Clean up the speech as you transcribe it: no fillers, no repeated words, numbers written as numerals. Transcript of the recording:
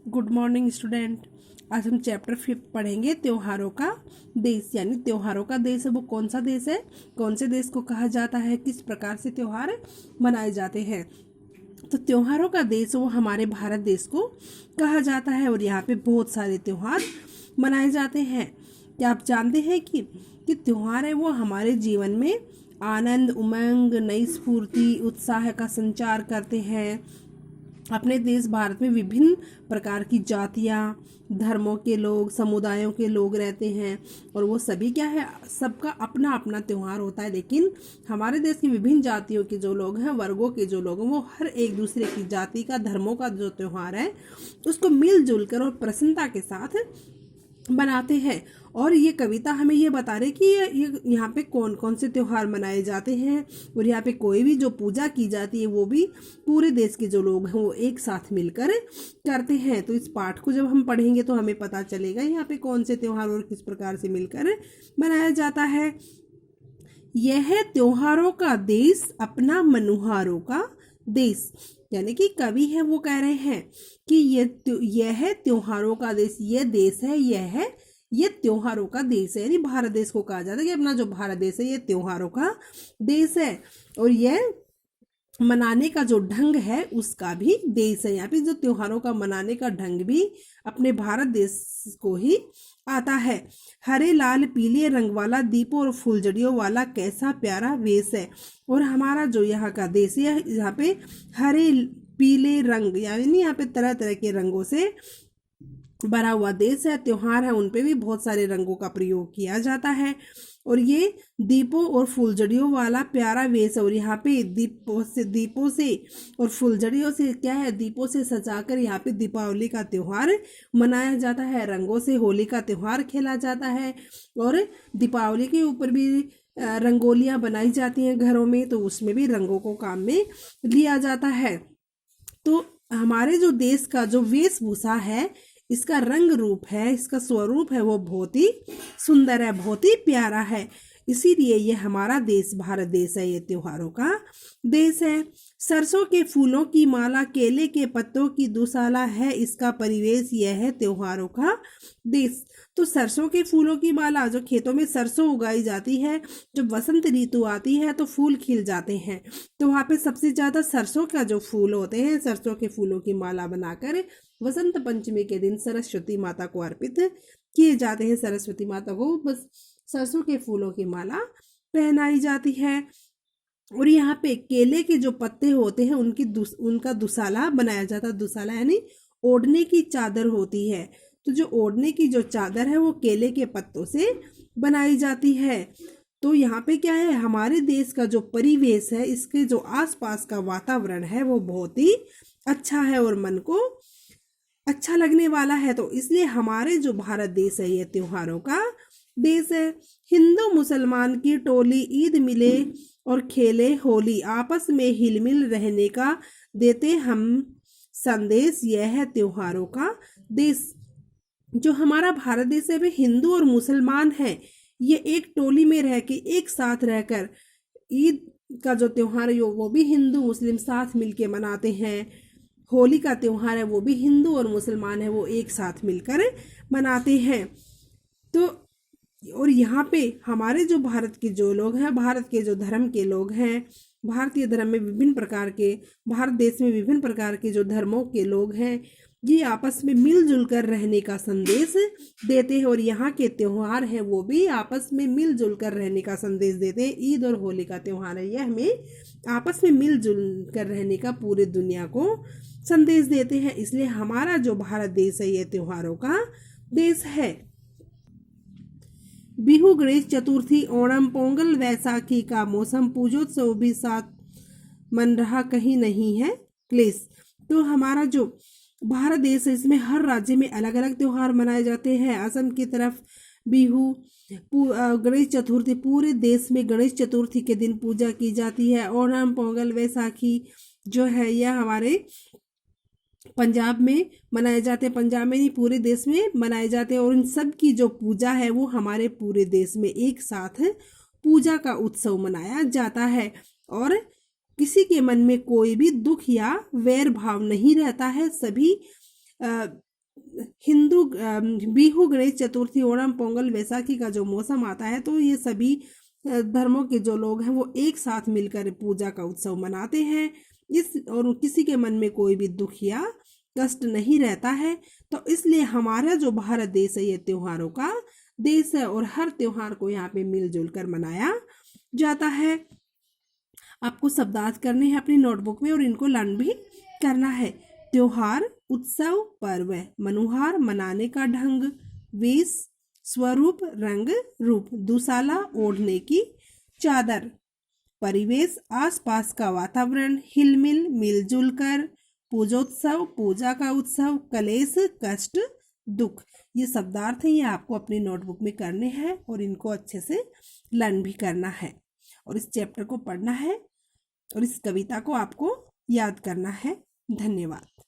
Good morning student. आज हम chapter 5 पढ़ेंगे त्योहारों का देश। यानी त्योहारों का देश है वो कौन सा देश है, कौन से देश को कहा जाता है, किस प्रकार से त्योहार मनाए जाते हैं। तो त्योहारों का देश वो हमारे भारत देश को कहा जाता है और यहाँ पे बहुत सारे त्योहार मनाए जाते हैं। क्या आप जानते हैं कि त्योहार है वो हमारे जीवन में आनंद, उमंग, नई स्फूर्ति, उत्साह का संचार करते हैं। अपने देश भारत में विभिन्न प्रकार की जातियाँ, धर्मों के लोग, समुदायों के लोग रहते हैं और वो सभी क्या है, सबका अपना अपना त्यौहार होता है। लेकिन हमारे देश की विभिन्न जातियों के जो लोग हैं, वर्गों के जो लोग हैं, वो हर एक दूसरे की जाति का, धर्मों का जो त्यौहार है उसको मिलजुल कर और प्रसन्नता के साथ बनाते हैं। और ये कविता हमें ये बता रही कि ये यहाँ पे कौन कौन से त्योहार मनाए जाते हैं और यहाँ पे कोई भी जो पूजा की जाती है वो भी पूरे देश के जो लोग हैं वो एक साथ मिलकर करते हैं। तो इस पाठ को जब हम पढ़ेंगे तो हमें पता चलेगा यहाँ पे कौन से त्योहार और किस प्रकार से मिलकर मनाया जाता है। यह है त्योहारों का देश, अपना मनुहारों का देश। यानी कि कवि है वो कह रहे हैं कि यह है त्योहारों का देश, यह देश है, ये त्योहारों का देश है। यानी भारत देश को कहा जाता है कि अपना जो भारत देश है ये त्योहारों का देश है और यह मनाने का जो ढंग है उसका भी देश है। यहाँ पे जो त्योहारों का मनाने का ढंग भी अपने भारत देश को ही आता है। हरे लाल पीले रंग वाला दीपों और फुलझड़ियों वाला कैसा प्यारा वेश है। और हमारा जो यहाँ का देश है, यहाँ पे हरे पीले रंग यानी यहाँ पे तरह तरह के रंगों से भरा हुआ देश है। त्योहार है उन पे भी बहुत सारे रंगों का प्रयोग किया जाता है और ये दीपों और फुलझड़ियों वाला प्यारा वेश है। और यहाँ पे दीपों से और फुलझड़ियों से क्या है, दीपों से सजाकर यहाँ पे दीपावली का त्योहार मनाया जाता है। रंगों से होली का त्योहार खेला जाता है और दीपावली के ऊपर भी रंगोलियाँ बनाई जाती हैं घरों में, तो उसमें भी रंगों को काम में लिया जाता है। तो हमारे जो देश का जो वेशभूषा है, इसका रंग रूप है, इसका स्वरूप है वो बहुत ही सुंदर है, बहुत ही प्यारा है। इसीलिए ये हमारा देश भारत देश है, ये त्योहारों का देश है। सरसों के फूलों की माला, केले के पत्तों की दुशाला है इसका परिवेश, यह है त्योहारों का देश। तो सरसों के फूलों की माला, जो खेतों में सरसों उगाई जाती है, जब वसंत ऋतु आती है तो फूल खिल जाते हैं, तो वहाँ पे सबसे ज्यादा सरसों का जो फूल होते हैं, सरसों के फूलों की माला बनाकर वसंत पंचमी के दिन सरस्वती माता को अर्पित किए जाते हैं। सरस्वती माता को बस सरसों के फूलों की माला पहनाई जाती है। और यहाँ पे केले के जो पत्ते होते हैं उनका दुशाला बनाया जाता है। दुशाला यानी ओढ़ने की चादर होती है। तो जो ओढ़ने की जो चादर है वो केले के पत्तों से बनाई जाती है। तो यहाँ पे क्या है, हमारे देश का जो परिवेश है, इसके जो आसपास का वातावरण है वो बहुत ही अच्छा है और मन को अच्छा लगने वाला है। तो इसलिए हमारे जो भारत देश है ये त्योहारों का देश है। हिंदू मुसलमान की टोली ईद मिले और खेले होली, आपस में हिलमिल रहने का देते हम संदेश, यह है त्योहारों का देश। जो हमारा भारत देश है वे हिंदू और मुसलमान हैं, ये एक टोली में रह के एक साथ रहकर ईद का जो त्योहार है वो भी हिंदू मुस्लिम साथ मिलके मनाते हैं। होली का त्योहार है वो भी हिंदू और मुसलमान है वो एक साथ मिलकर मनाते हैं। तो और यहाँ पे हमारे जो भारत के जो लोग हैं, भारत के जो धर्म के लोग हैं, भारतीय धर्म में विभिन्न प्रकार के, भारत देश में विभिन्न प्रकार के जो धर्मों के लोग हैं, ये आपस में मिलजुल कर रहने का संदेश देते हैं। और यहाँ के त्योहार हैं वो भी आपस में मिलजुल कर रहने का संदेश देते हैं। ईद और होली का त्योहार है, यह हमें आपस में मिलजुल कर रहने का पूरे दुनिया को संदेश देते हैं। इसलिए हमारा जो भारत देश है ये त्योहारों का देश है। बिहू, गणेश चतुर्थी, ओणम, पोंगल, वैसाखी का मौसम, पूजोत्सव भी साथ मन रहा कहीं नहीं है क्लेश। तो हमारा जो भारत देश है इसमें हर राज्य में अलग अलग त्योहार मनाए जाते हैं। असम की तरफ बिहू, गणेश चतुर्थी, पूरे देश में गणेश चतुर्थी के दिन पूजा की जाती है। ओणम, पोंगल, वैसाखी जो है यह हमारे पंजाब में मनाए जाते हैं, पंजाब में नहीं पूरे देश में मनाए जाते हैं। और इन सब की जो पूजा है वो हमारे पूरे देश में एक साथ पूजा का उत्सव मनाया जाता है और किसी के मन में कोई भी दुख या वैर भाव नहीं रहता है। सभी हिंदू बिहू, गणेश चतुर्थी, ओणम, पोंगल, वैसाखी का जो मौसम आता है तो ये सभी धर्मों के जो लोग हैं वो एक साथ मिलकर पूजा का उत्सव मनाते हैं। इस और किसी के मन में कोई भी दुख या कष्ट नहीं रहता है। तो इसलिए हमारा जो भारत देश है ये त्योहारों का देश है और हर त्योहार को यहाँ पे मिलजुल कर मनाया जाता है। आपको शब्दार्थ करने हैं अपनी नोटबुक में और इनको लर्न भी करना है। त्योहार, उत्सव, पर्व, मनुहार, मनाने का ढंग, वेश, स्वरूप, रंग, रूप, दुशाला, ओढ़ने की चादर, परिवेश, आसपास का वातावरण, हिलमिल, मिलजुल कर, पूजोत्सव, पूजा का उत्सव, कलेश, कष्ट, दुख। ये शब्दार्थ हैं, ये आपको अपनी नोटबुक में करने हैं और इनको अच्छे से लर्न भी करना है और इस चैप्टर को पढ़ना है और इस कविता को आपको याद करना है। धन्यवाद।